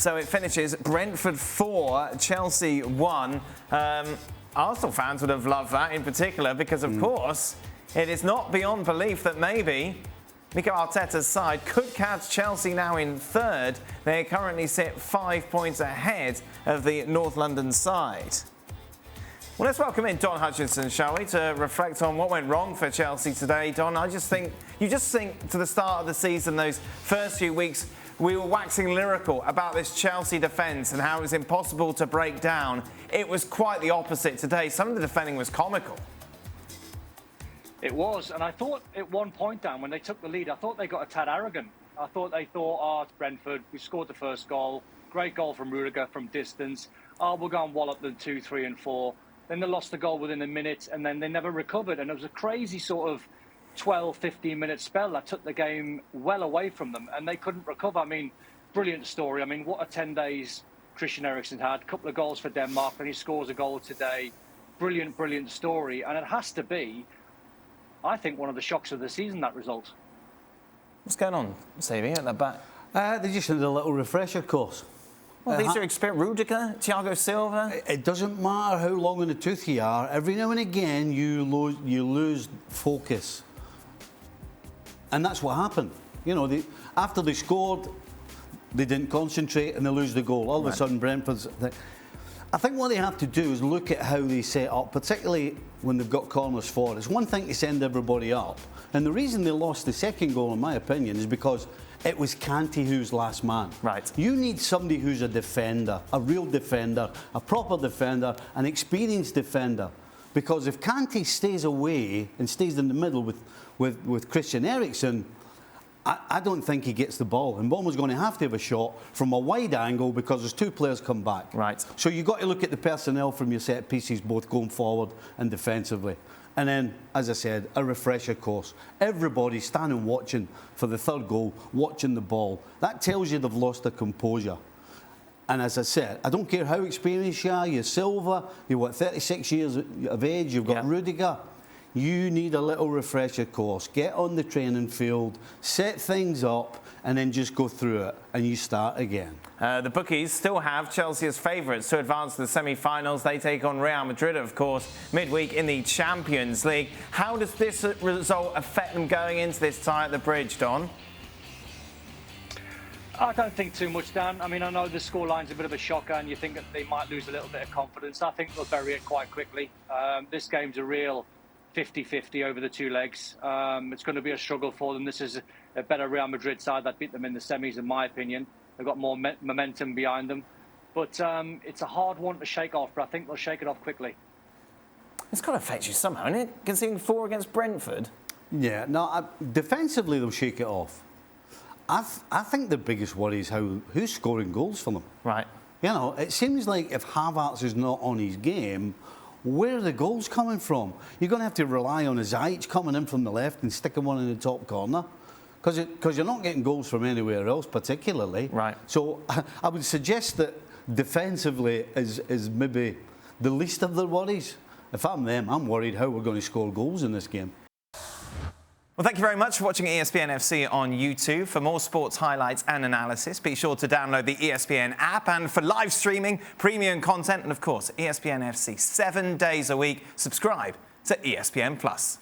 So it finishes Brentford 4, Chelsea 1. Arsenal fans would have loved that in particular because, of course, it is not beyond belief that maybe Mikel Arteta's side could catch Chelsea now in third. They currently sit 5 points ahead of the North London side. Well, let's welcome in Don Hutchison, shall we, to reflect on what went wrong for Chelsea today. Don, you just think to the start of the season, those first few weeks, we were waxing lyrical about this Chelsea defence and how it was impossible to break down. It was quite the opposite today. Some of the defending was comical. It was, and I thought at one point down when they took the lead, I thought they got a tad arrogant. I thought they thought, oh, it's Brentford, we scored the first goal, great goal from Rudiger from distance. Oh, we'll go and wallop them 2, 3 and 4. Then they lost the goal within a minute and then they never recovered. And it was a crazy sort of 12, 15-minute spell that took the game well away from them and they couldn't recover. I mean, brilliant story. I mean, what a 10 days Christian Eriksen had. A couple of goals for Denmark, then he scores a goal today. Brilliant, brilliant story. And it has to be, I think, one of the shocks of the season, that result. What's going on, Stevie, at the back? They just need a little refresher course. Well, these are experienced. Rudiger, Thiago Silva. It doesn't matter how long in the tooth you are. Every now and again, you lose focus. And that's what happened. You know, after they scored, they didn't concentrate and they lose the goal. All of a sudden, Brentford's... I think what they have to do is look at how they set up, particularly when they've got corners forward. It's one thing to send everybody up. And the reason they lost the second goal, in my opinion, is because it was Kanté who's last man. Right. You need somebody who's a defender, a real defender, a proper defender, an experienced defender. Because if Kanté stays away and stays in the middle with Christian Eriksen, I don't think he gets the ball. And Bournemouth's going to have a shot from a wide angle because there's two players come back. Right. So you've got to look at the personnel from your set pieces, both going forward and defensively. And then, as I said, a refresher course. Everybody standing watching for the third goal, watching the ball. That tells you they've lost their composure. And as I said, I don't care how experienced you are, you're Silva, you're 36 years of age, you've got Rudiger. You need a little refresher course. Get on the training field, set things up, and then just go through it, and you start again. The bookies still have Chelsea as favourites to advance to the semi-finals. They take on Real Madrid, of course, midweek in the Champions League. How does this result affect them going into this tie at the Bridge, Don? I don't think too much, Dan. I mean, I know the scoreline's a bit of a shocker and you think that they might lose a little bit of confidence. I think they'll bury it quite quickly. This game's a real 50-50 over the two legs. It's going to be a struggle for them. This is a better Real Madrid side that beat them in the semis, in my opinion. They've got more momentum behind them. But it's a hard one to shake off, but I think they'll shake it off quickly. It's got to affect you somehow, isn't it? Conceding 4 against Brentford. Yeah, no, defensively they'll shake it off. I think the biggest worry is who's scoring goals for them. Right. You know, it seems like if Havertz is not on his game, where are the goals coming from? You're going to have to rely on Ziyech coming in from the left and sticking one in the top corner. Because you're not getting goals from anywhere else particularly. Right. So I would suggest that defensively is maybe the least of their worries. If I'm them, I'm worried how we're going to score goals in this game. Well, thank you very much for watching ESPN FC on YouTube. For more sports highlights and analysis, be sure to download the ESPN app. And for live streaming, premium content, and of course, ESPN FC 7 days a week, subscribe to ESPN+.